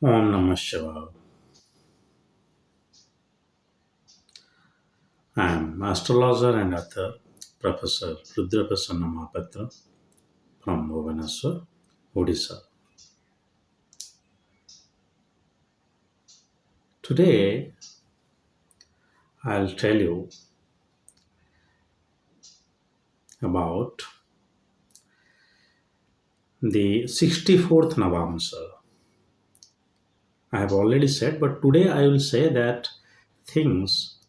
Om Namah Shivaya. I am astrologer and author Professor rudramohapatra from Bhubaneswar, Odisha. Today I'll tell you about the 64th Navamsa. I have already said, but today I will say that things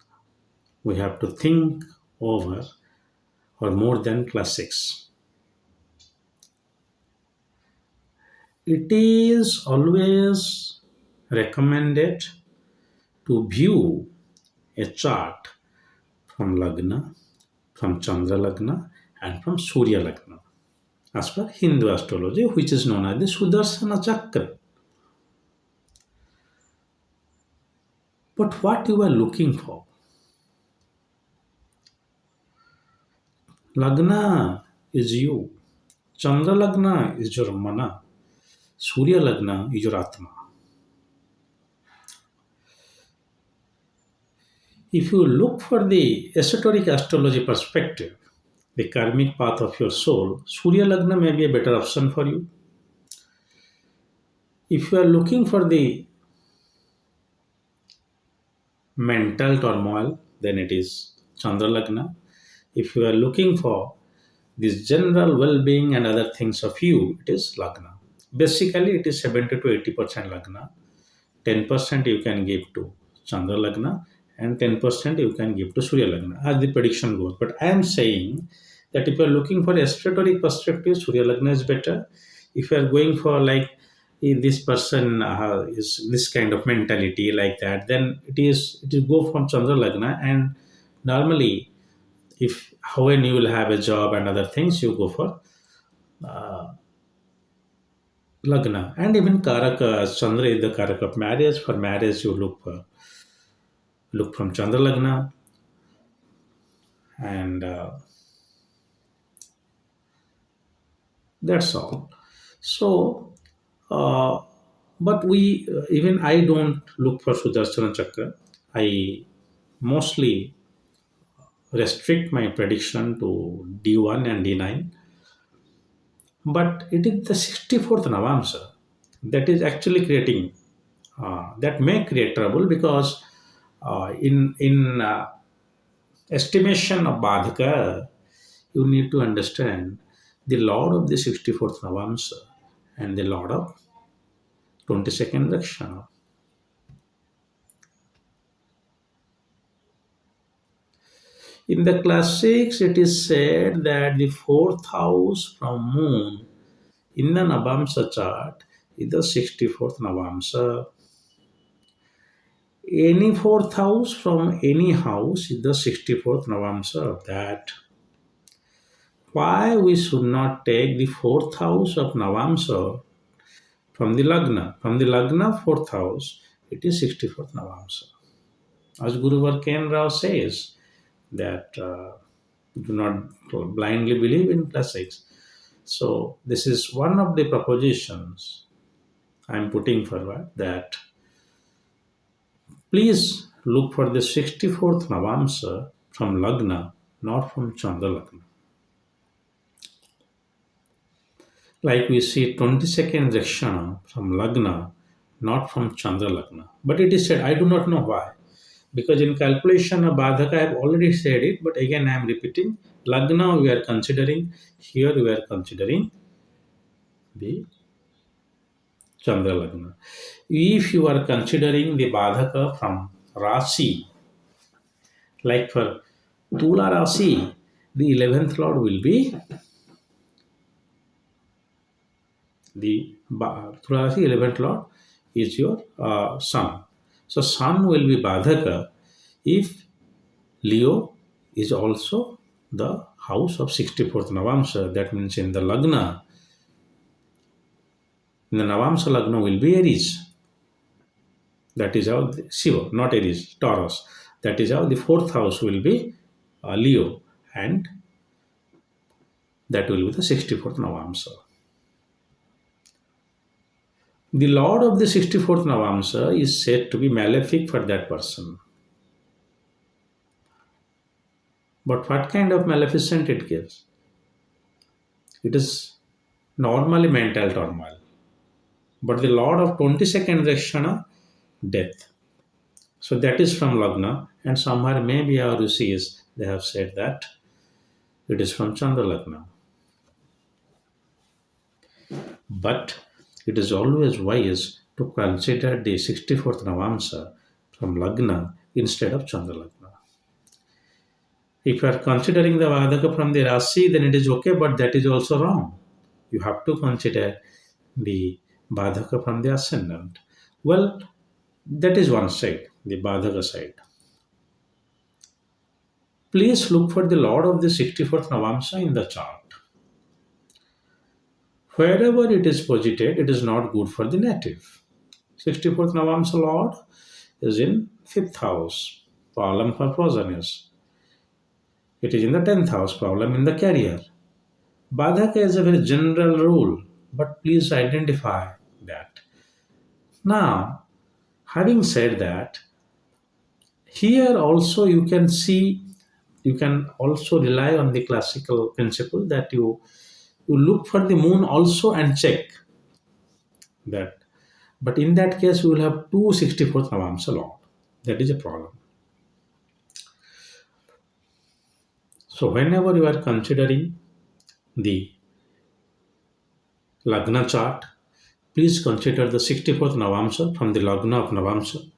we have to think over are more than classics. It is always recommended to view a chart from Lagna, from Chandra Lagna, and from Surya Lagna, as per Hindu astrology, which is known as the Sudarshana Chakra. But what you are looking for? Lagna is you. Chandra Lagna is your mana. Surya Lagna is your Atma. If you look for the esoteric astrology perspective, the karmic path of your soul, Surya Lagna may be a better option for you. If you are looking for the mental turmoil, then it is Chandra Lagna. If you are looking for this general well-being and other things of you, it is Lagna. Basically, it is 70 to 80% Lagna. 10% you can give to Chandra Lagna and 10% you can give to Surya Lagna as the prediction goes. But I am saying that if you are looking for esoteric perspective, Surya Lagna is better. If you are going for like this person is this kind of mentality like that, then it is go from Chandra Lagna. And normally if when you will have a job and other things, you go for Lagna. And even Karaka, Chandra is the Karaka of marriage. For marriage, you look from Chandra Lagna, and that's all. So, uh, but we even I don't look for Sudarshana Chakra. I mostly restrict my prediction to D1 and D9, but it is the 64th Navamsa that is actually creating that may create trouble because in estimation of Badhaka, you need to understand the Lord of the 64th Navamsa and the Lord of 22nd Lakshana. In the classics, it is said that the fourth house from moon in the Navamsa chart is the 64th Navamsa. Any fourth house from any house is the 64th Navamsa of that. Why we should not take the fourth house of Navamsa from the Lagna? From the Lagna fourth house, it is 64th Navamsa. As Guru Varken Rao says, that do not blindly believe in classics. So, this is one of the propositions I am putting forward that please look for the 64th Navamsa from Lagna, not from Chandra Lagna. Like we see 22nd Rakshana from Lagna, not from Chandra Lagna. But it is said, I do not know why. Because in calculation of Badhaka, I have already said it, but again I am repeating. Lagna we are considering, here we are considering the Chandra Lagna. If you are considering the Badhaka from Rasi, like for Tula Rasi, the 11th Lord will be Tula Rasi, 11th Lord is your Sun. So Sun will be Badhaka if Leo is also the house of 64th Navamsa. That means in the Lagna, in the Navamsa Lagna will be Aries. That is how Shiva, not Aries, Taurus. That is how the fourth house will be Leo, and that will be the 64th Navamsa. The Lord of the 64th Navamsa is said to be malefic for that person. But what kind of maleficent it gives? It is normally mental turmoil. But the Lord of 22nd Dakshana, death. So that is from Lagna, and somewhere maybe our rishis they have said that it is from Chandra Lagna. But it is always wise to consider the 64th Navamsa from Lagna instead of Chandra Lagna. If you are considering the Vadaka from the Rasi, then it is okay, but that is also wrong. You have to consider the Badhaka from the ascendant. Well, that is one side, the Badhaka side. Please look for the Lord of the 64th Navamsa in the chart. Wherever it is posited, it is not good for the native. 64th Navamsa Lord is in 5th house, problem for progenies. It is in the 10th house, problem in the career. Badhaka is a very general rule, but please identify that. Now, having said that, here also you can also rely on the classical principle that you look for the moon also and check that. But in that case, you will have 264th Navamsa Lord. That is a problem. So, whenever you are considering the Lagna chart, please consider the 64th Navamsa from the Lagna of Navamsa.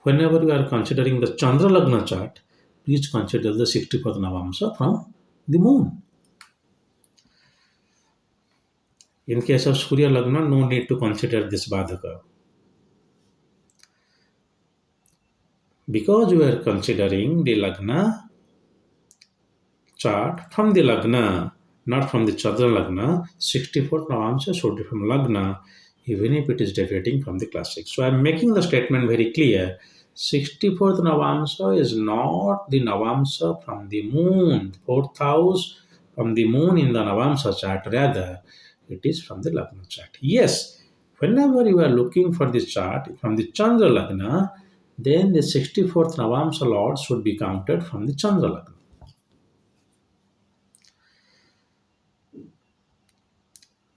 Whenever you are considering the Chandra Lagna chart, please consider the 64th Navamsa from the moon. In case of Surya Lagna, no need to consider this Badhaka. Because you are considering the Lagna chart from the Lagna, not from the Chandra Lagna, 64th Navamsa should be from Lagna, even if it is deviating from the classic. So I am making the statement very clear. 64th Navamsa is not the Navamsa from the moon, 4th house from the moon in the Navamsa chart, rather, it is from the Lagna chart. Yes, whenever you are looking for this chart from the Chandra Lagna, then the 64th Navamsa Lord should be counted from the Chandra Lagna.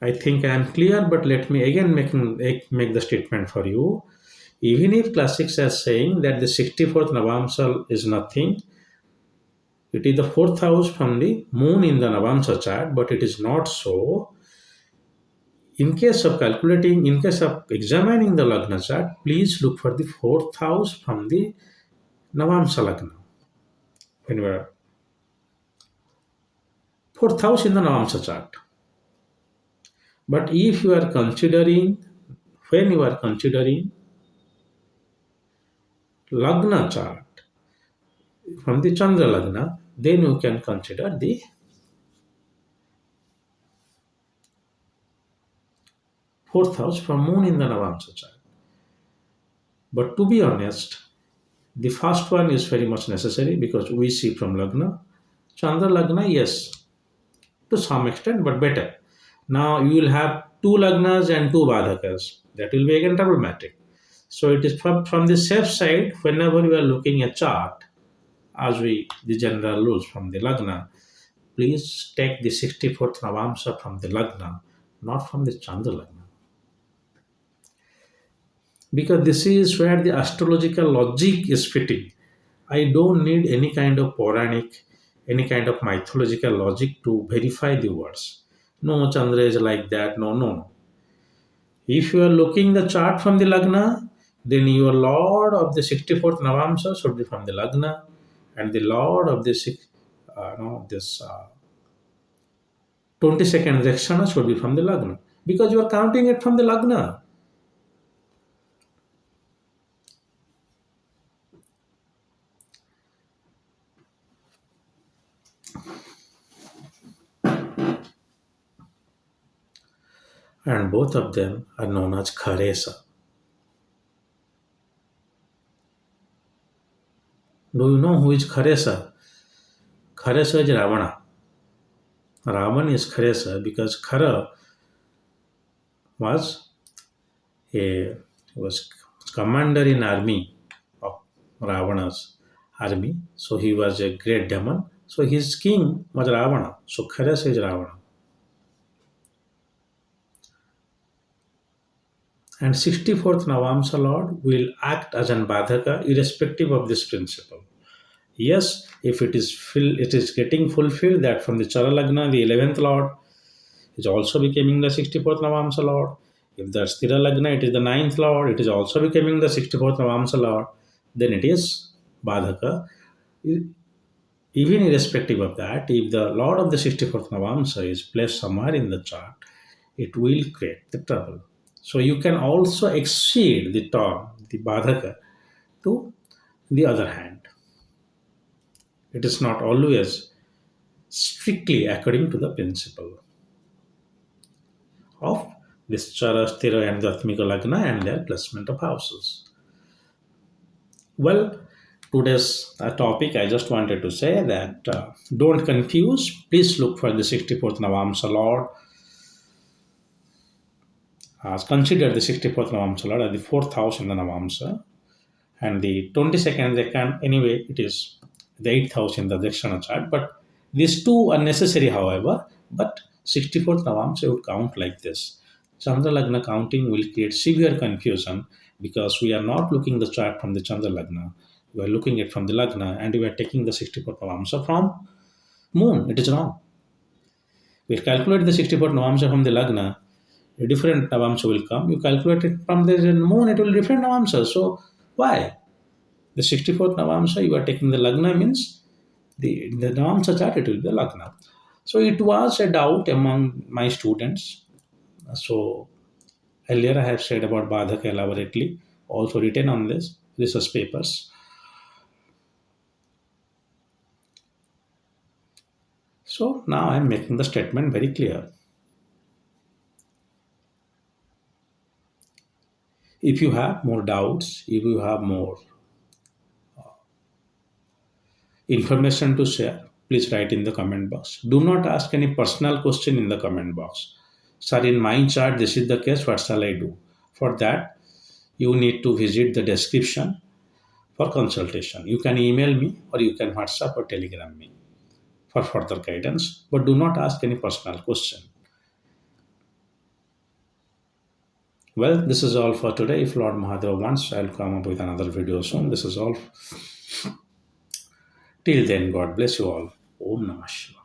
I think I am clear, but let me again make the statement for you. Even if classics are saying that the 64th Navamsa is nothing, it is the 4th house from the moon in the Navamsa chart, but it is not so. In case of calculating, in case of examining the Lagna chart, please look for the 4th house from the Navamsa Lagna. When you are 4th house in the Navamsa chart. But if you are considering, when you are considering Lagna chart from the Chandra Lagna, then you can consider the 4th house from moon in the Navamsa chart. But to be honest, the first one is very much necessary because we see from Lagna. Chandra Lagna, yes, to some extent, but better. Now you will have two Lagnas and two Badhakas. That will be again problematic. So it is from the safe side, whenever you are looking at chart, as the general rules from the Lagna, please take the 64th Navamsa from the Lagna, not from the Chandra Lagna. Because this is where the astrological logic is fitting. I don't need any kind of Puranic, any kind of mythological logic to verify the words. No, Chandra is like that. No, no, no. If you are looking the chart from the Lagna, then your Lord of the 64th Navamsa should be from the Lagna, and the Lord of the this 22nd Dakshana should be from the Lagna. Because you are counting it from the Lagna. And both of them are known as Kharesa. Do you know who is Kharesa? Kharesa is Ravana. Ravan is Kharesa because Khara was He was commander in army of Ravana's army. So he was a great demon. So his king was Ravana. So Kharas is Ravana. And 64th Navamsa Lord will act as an Badhaka irrespective of this principle. Yes, if it is getting fulfilled that from the Chandra Lagna, the 11th Lord is also becoming the 64th Navamsa Lord. If the Sthira Lagna, it is the ninth Lord, it is also becoming the 64th Navamsa Lord, then it is Badhaka. Even irrespective of that, if the Lord of the 64th Navamsa is placed somewhere in the chart, it will create the trouble. So you can also exceed the term, the Badhaka, to the other hand. It is not always strictly according to the principle of this Chara, Sthira, and the Atmika Lagna and their placement of houses. Well, today's topic, I just wanted to say that don't confuse. Please look for the 64th Navamsa Lord. Consider the 64th Navamsa Lord as the fourth house in the Navamsa, and the 22nd Decan, anyway, it is the eighth house in the Dakshana chart. But these two are necessary, however. But 64th Navamsa would count like this. Chandra Lagna counting will create severe confusion because we are not looking the chart from the Chandra Lagna. We are looking it from the Lagna and we are taking the 64th Navamsa from Moon. It is wrong. We calculate the 64th Navamsa from the Lagna, a different Navamsa will come. You calculate it from the Moon, it will be different Navamsa. So why? The 64th Navamsa, you are taking the Lagna means the Navamsa chart, it will be the Lagna. So it was a doubt among my students. So earlier I have said about Badhaka elaborately, also written on this research papers. So now I am making the statement very clear. If you have more doubts, if you have more information to share, please write in the comment box. Do not ask any personal question in the comment box. Sir, in my chart, this is the case, what shall I do? For that, you need to visit the description for consultation. You can email me or you can WhatsApp or Telegram me for further guidance, but do not ask any personal question. Well, this is all for today. If Lord Mahadeva wants, I'll come up with another video soon. This is all. Till then, God bless you all. Om Namah Shivaya.